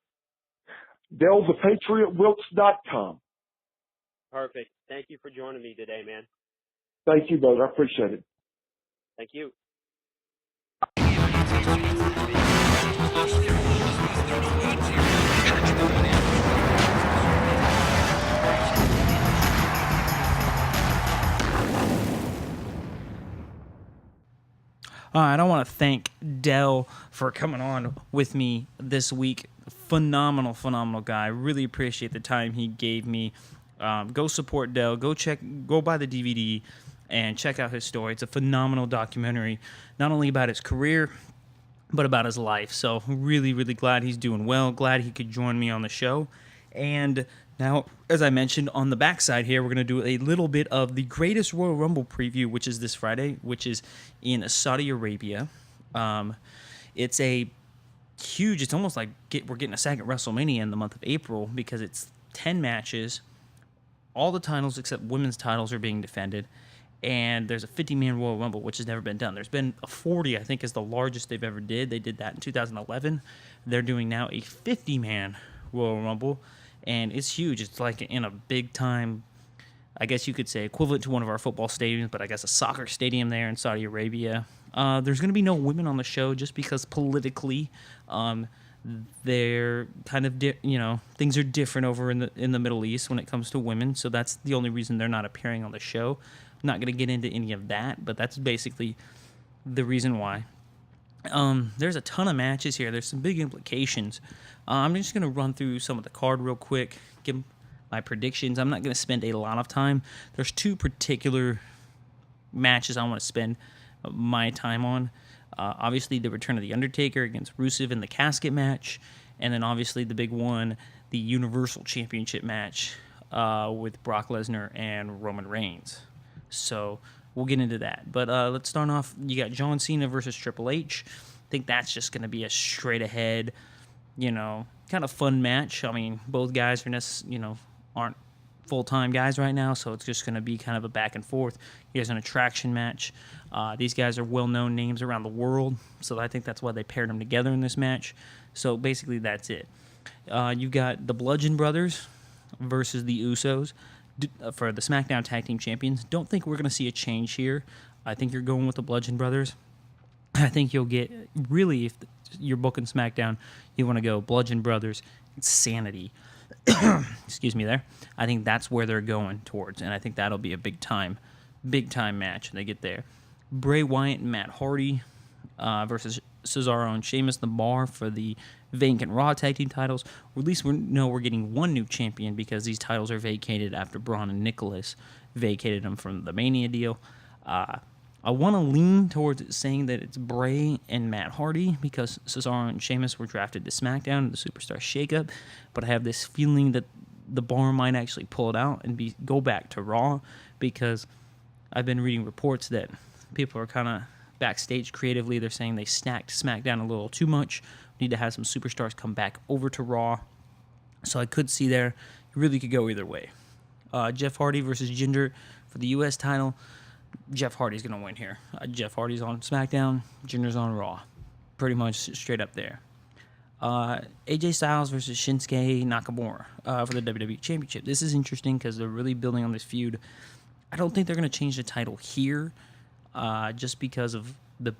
DelThePatriotWilkes.com.
Perfect. Thank you for joining me today, man.
Thank you, brother. I appreciate it.
Thank you.
All right, I want to thank Del for coming on with me this week. Phenomenal, phenomenal guy. Really appreciate the time he gave me. Go support Del. Go buy the DVD and check out his story. It's a phenomenal documentary, not only about his career, but about his life. So really, really glad he's doing well. Glad he could join me on the show. And now, as I mentioned, on the backside here, we're going to do a little bit of the greatest Royal Rumble preview, which is this Friday, which is in Saudi Arabia. It's a huge, it's almost like we're getting a second WrestleMania in the month of April because it's 10 matches. All the titles except women's titles are being defended. And there's a 50-man Royal Rumble, which has never been done. There's been a 40, I think, is the largest they've ever did. They did that in 2011. They're doing now a 50-man Royal Rumble, and it's huge. It's like in a big-time, I guess you could say, equivalent to one of our football stadiums, but I guess a soccer stadium there in Saudi Arabia. There's going to be no women on the show just because politically they're kind of, things are different over in the Middle East when it comes to women, so that's the only reason they're not appearing on the show. I'm not going to get into any of that, but that's basically the reason why. There's a ton of matches here. There's some big implications. I'm just going to run through some of the card real quick, give my predictions. I'm not going to spend a lot of time. There's two particular matches I want to spend my time on. Obviously, the return of The Undertaker against Rusev in the casket match, and then obviously the big one, the Universal Championship match with Brock Lesnar and Roman Reigns. So we'll get into that. But let's start off. You got John Cena versus Triple H. I think that's just going to be a straight ahead, kind of fun match. I mean, both guys are, aren't full-time guys right now, so it's just going to be kind of a back and forth. Here's an attraction match. These guys are well-known names around the world, so I think that's why they paired them together in this match. So basically that's it. You got the Bludgeon Brothers versus the Usos for the SmackDown Tag Team Champions. Don't think we're going to see a change here. I think you're going with the Bludgeon Brothers. I think you'll get, really, if you're booking SmackDown, you want to go Bludgeon Brothers, Sanity. Excuse me there. I think that's where they're going towards, and I think that'll be a big time match when they get there. Bray Wyatt and Matt Hardy versus Cesaro and Sheamus the Bar for the vacant Raw Tag Team titles. Or at least we're getting one new champion because these titles are vacated after Braun and Nicholas vacated them from the Mania deal. I want to lean towards saying that it's Bray and Matt Hardy because Cesaro and Sheamus were drafted to SmackDown in the Superstar Shakeup, but I have this feeling that the Bar might actually pull it out and go back to Raw because I've been reading reports that people are kind of backstage creatively. They're saying they snacked SmackDown a little too much. Need to have some superstars come back over to Raw. So I could see there. It really could go either way. Jeff Hardy versus Jinder for the U.S. title. Jeff Hardy's going to win here. Jeff Hardy's on SmackDown. Jinder's on Raw. Pretty much straight up there. AJ Styles versus Shinsuke Nakamura for the WWE Championship. This is interesting because they're really building on this feud. I don't think they're going to change the title here just because of the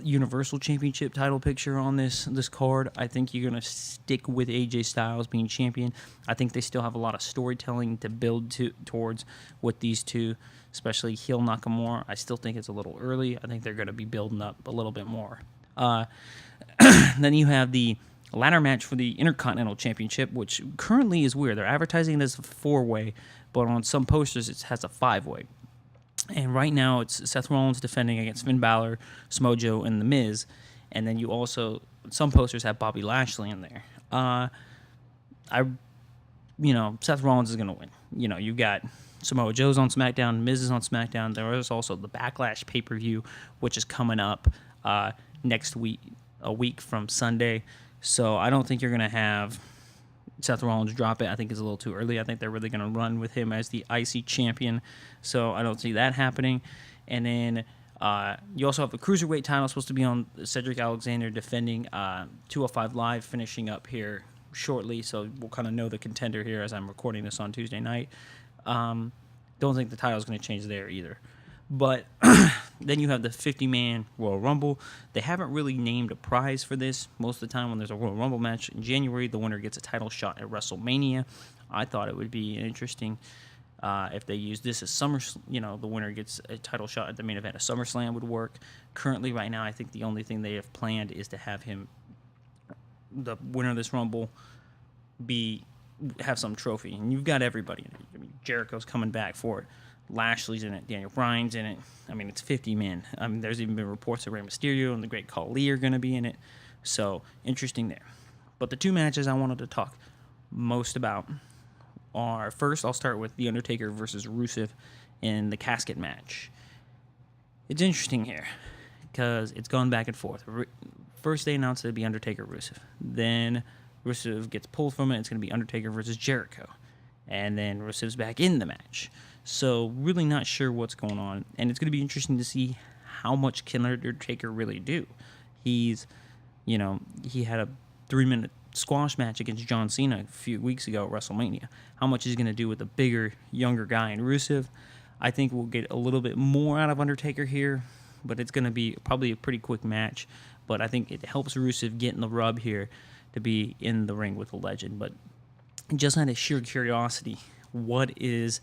Universal Championship title picture on this card. I think you're going to stick with AJ Styles being champion. I think they still have a lot of storytelling to build towards with these two, especially heel Nakamura. I still think it's a little early. I think they're going to be building up a little bit more. Then you have the ladder match for the Intercontinental Championship, which currently is weird. They're advertising it as a 4-way, but on some posters it has a 5-way. And right now it's Seth Rollins defending against Finn Balor, Samoa Joe, and The Miz. And then you also, some posters have Bobby Lashley in there. Seth Rollins is going to win. You've got Samoa Joe's on SmackDown, Miz is on SmackDown. There is also the Backlash pay-per-view, which is coming up next week, a week from Sunday. So I don't think you're going to have Seth Rollins drop it. I think it's a little too early. I think they're really going to run with him as the IC champion. So I don't see that happening. And then you also have the Cruiserweight title supposed to be on Cedric Alexander defending 205 Live, finishing up here shortly. So we'll kind of know the contender here as I'm recording this on Tuesday night. Don't think the title is going to change there either. But Then you have the 50-man Royal Rumble. They haven't really named a prize for this. Most of the time when there's a Royal Rumble match in January, the winner gets a title shot at WrestleMania. I thought it would be interesting if they use this as the winner gets a title shot at the main event of SummerSlam would work. Currently, right now, I think the only thing they have planned is to have him, the winner of this Rumble, have some trophy. And you've got everybody in it. I mean, Jericho's coming back for it. Lashley's in it. Daniel Bryan's in it. I mean, it's 50 men. I mean, there's even been reports that Rey Mysterio and the Great Khali are going to be in it. So, interesting there. But the two matches I wanted to talk most about are, first, I'll start with The Undertaker versus Rusev in the casket match. It's interesting here because it's gone back and forth. First, they announced it'd be Undertaker Rusev. Then Rusev gets pulled from it. It's going to be Undertaker versus Jericho. And then Rusev's back in the match. So, really not sure what's going on. And it's going to be interesting to see how much can Undertaker really do. He had a 3-minute squash match against John Cena a few weeks ago at WrestleMania. How much is he going to do with a bigger, younger guy in Rusev? I think we'll get a little bit more out of Undertaker here, but it's going to be probably a pretty quick match. But I think it helps Rusev get in the rub here to be in the ring with a legend. But just out of sheer curiosity, what is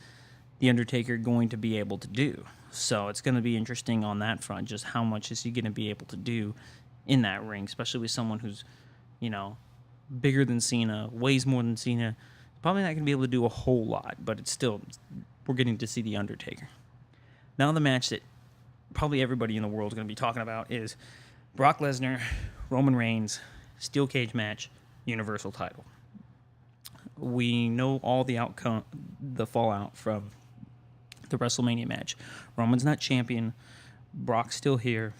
The Undertaker going to be able to do? So it's going to be interesting on that front, just how much is he going to be able to do in that ring, especially with someone who's, bigger than Cena, weighs more than Cena. Probably not going to be able to do a whole lot, but it's still, we're getting to see The Undertaker. Now the match that probably everybody in the world is going to be talking about is Brock Lesnar, Roman Reigns, steel cage match, Universal title. We know all the outcome, the fallout from the WrestleMania match. Roman's not champion. Brock's still here.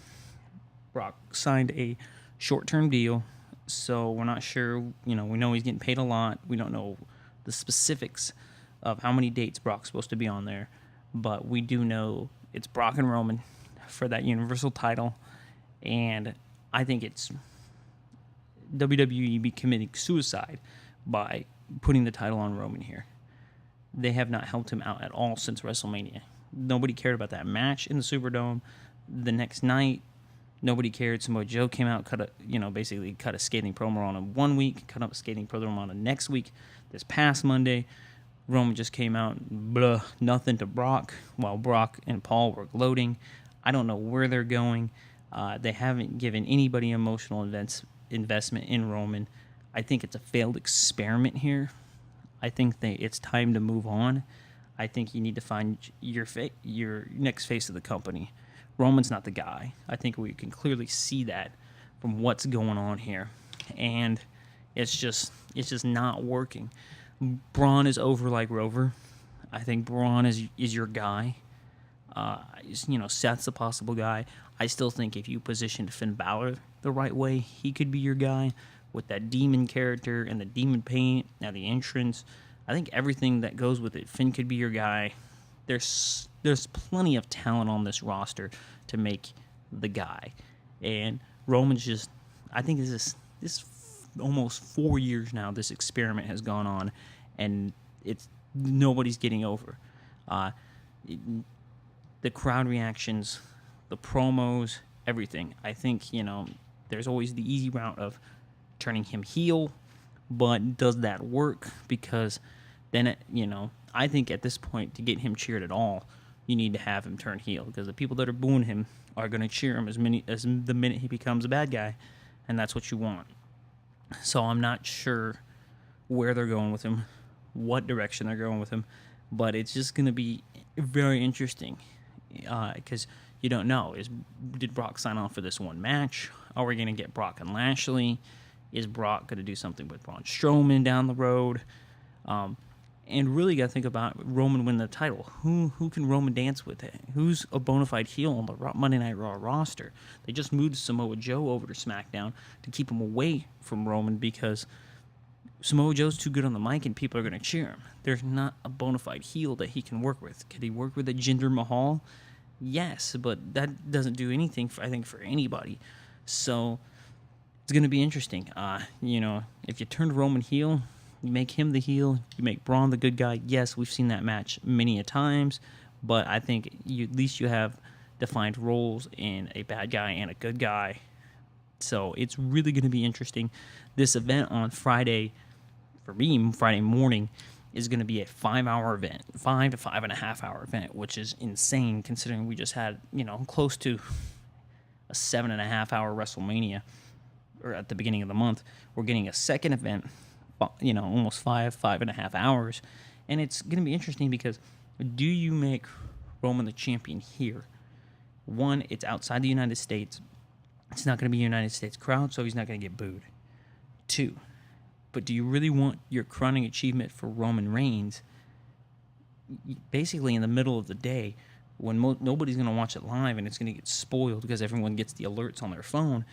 Brock signed a short-term deal, so we're not sure. We know he's getting paid a lot. We don't know the specifics of how many dates Brock's supposed to be on there, but we do know it's Brock and Roman for that Universal title, and I think it's WWE be committing suicide by putting the title on Roman here. They have not helped him out at all since WrestleMania. Nobody cared about that match in the Superdome. The next night, nobody cared. Samoa Joe came out, basically cut a scathing promo on him 1 week, cut up a scathing promo on him next week. This past Monday, Roman just came out, nothing to Brock, while Brock and Paul were gloating. I don't know where they're going. They haven't given anybody emotional investment in Roman. I think it's a failed experiment here. I think it's time to move on. I think you need to find your next face of the company. Roman's not the guy. I think we can clearly see that from what's going on here, and it's just not working. Braun is over like Rover. I think Braun is your guy. Seth's a possible guy. I still think if you positioned Finn Balor the right way, he could be your guy with that demon character and the demon paint, now the entrance. I think everything that goes with it, Finn could be your guy. There's plenty of talent on this roster to make the guy. And Roman's just, I think this almost 4 years now this experiment has gone on, and nobody's getting over. The crowd reactions, the promos, everything. I think, there's always the easy route of turning him heel, but does that work? Because then, I think at this point, to get him cheered at all, you need to have him turn heel, because the people that are booing him are going to cheer him as the minute he becomes a bad guy, and that's what you want. So I'm not sure where they're going with him, what direction they're going with him, but it's just going to be very interesting, because you don't know. Did Brock sign on for this one match? Are we going to get Brock and Lashley? Is Brock going to do something with Braun Strowman down the road? And really got to think about Roman winning the title. Who can Roman dance with? Who's a bona fide heel on the Monday Night Raw roster? They just moved Samoa Joe over to SmackDown to keep him away from Roman, because Samoa Joe's too good on the mic and people are going to cheer him. There's not a bona fide heel that he can work with. Could he work with a Jinder Mahal? Yes, but that doesn't do anything, for anybody. So it's going to be interesting. If you turn Roman heel, you make him the heel, you make Braun the good guy. Yes, we've seen that match many a times, but I think at least you have defined roles in a bad guy and a good guy. So it's really going to be interesting. This event on Friday, for me, Friday morning, is going to be a 5-hour event, 5 to 5.5 hour event, which is insane considering we just had, close to a 7.5 hour WrestleMania or at the beginning of the month. We're getting a second event, almost 5.5 hours. And it's going to be interesting because do you make Roman the champion here? One, it's outside the United States. It's not going to be a United States crowd, so he's not going to get booed. 2, but do you really want your crowning achievement for Roman Reigns basically in the middle of the day when nobody's going to watch it live and it's going to get spoiled because everyone gets the alerts on their phone?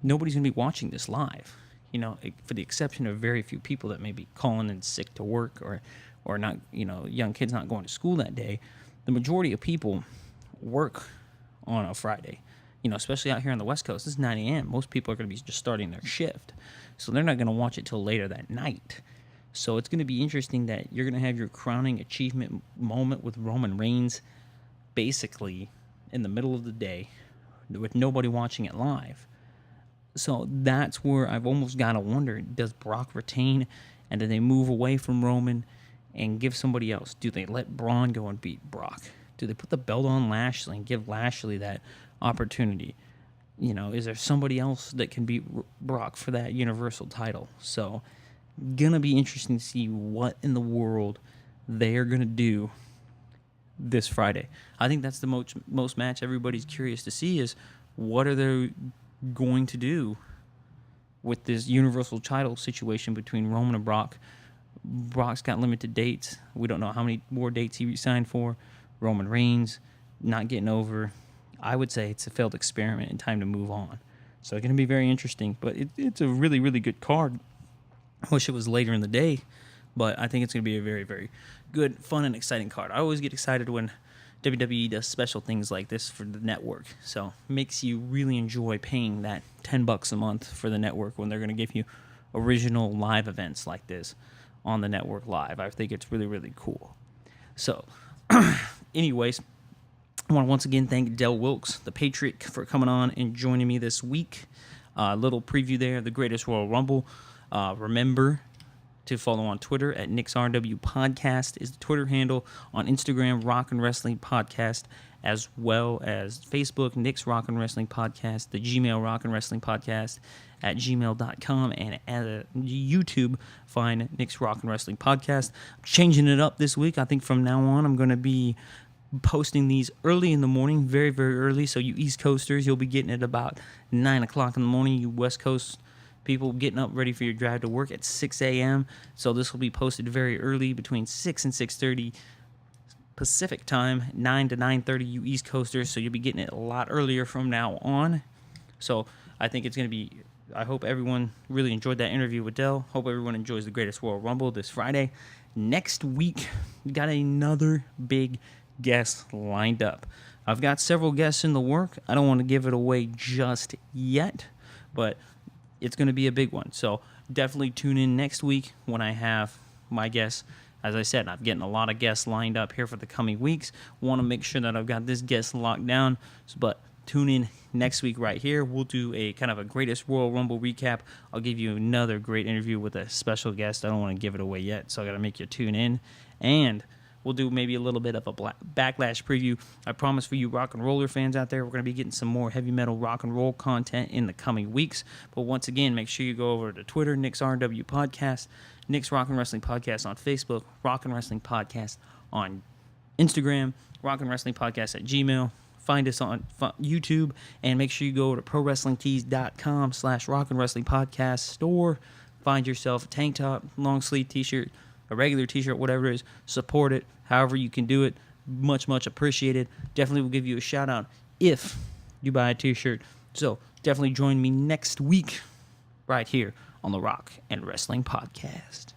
Nobody's going to be watching this live, for the exception of very few people that may be calling in sick to work or not, young kids not going to school that day. The majority of people work on a Friday. Especially out here on the West Coast, it's 9 a.m. Most people are going to be just starting their shift. So they're not going to watch it till later that night. So it's going to be interesting that you're going to have your crowning achievement moment with Roman Reigns basically in the middle of the day with nobody watching it live. So that's where I've almost got to wonder, does Brock retain and do they move away from Roman and give somebody else? Do they let Braun go and beat Brock? Do they put the belt on Lashley and give Lashley that opportunity? Is there somebody else that can beat Brock for that Universal title? So, gonna be interesting to see what in the world they're gonna do this Friday. I think that's the most match everybody's curious to see is what are they going to do with this Universal title situation between Roman and Brock. Brock's got limited dates. We don't know how many more dates he signed for. Roman Reigns not getting over. I would say it's a failed experiment and time to move on. So it's going to be very interesting, but it's a really, really good card. I wish it was later in the day, but I think it's going to be a very, very good, fun, and exciting card. I always get excited when WWE does special things like this for the network. So it makes you really enjoy paying that $10 a month for the network when they're going to give you original live events like this on the network live. I think it's really, really cool. So anyways, I want to once again thank Del Wilkes, the Patriot, for coming on and joining me this week. Little preview there of the Greatest Royal Rumble. Remember to follow on Twitter at Nick's RW Podcast is the Twitter handle. On Instagram, Rock and Wrestling Podcast, as well as Facebook, Nick's Rock and Wrestling Podcast, the Gmail Rock and Wrestling Podcast at gmail.com, and at YouTube, find Nick's Rock and Wrestling Podcast. I'm changing it up this week. I think from now on I'm going to be posting these early in the morning, very, very early. So you East Coasters, you'll be getting it about 9 o'clock in the morning. You West Coast people getting up ready for your drive to work at 6 a.m. So this will be posted very early, between 6 and 6:30 Pacific time, 9 to 9:30 you East Coasters. So you'll be getting it a lot earlier from now on. So I think it's going to be, I hope everyone really enjoyed that interview with Del. Hope everyone enjoys the Greatest Royal Rumble this Friday. Next week, we got another big guest lined up. I've got several guests in the work. I don't want to give it away just yet, but it's going to be a big one. So definitely tune in next week when I have my guests. As I said, I'm getting a lot of guests lined up here for the coming weeks. Want to make sure that I've got this guest locked down. But tune in next week right here. We'll do a kind of a Greatest Royal Rumble recap. I'll give you another great interview with a special guest. I don't want to give it away yet, so I got to make you tune in. And we'll do maybe a little bit of a backlash preview. I promise for you rock and roller fans out there, we're going to be getting some more heavy metal rock and roll content in the coming weeks. But once again, make sure you go over to Twitter, Nick's RW Podcast, Nick's Rock and Wrestling Podcast on Facebook, Rock and Wrestling Podcast on Instagram, Rock and Wrestling Podcast at Gmail. Find us on YouTube, and make sure you go to ProWrestlingTees.com/Rock and Wrestling Podcast store. Find yourself a tank top, long sleeve t-shirt, a regular t-shirt, whatever it is. Support it however you can do it. Much, much appreciated. Definitely will give you a shout out if you buy a t-shirt. So definitely join me next week right here on the Rock and Wrestling Podcast.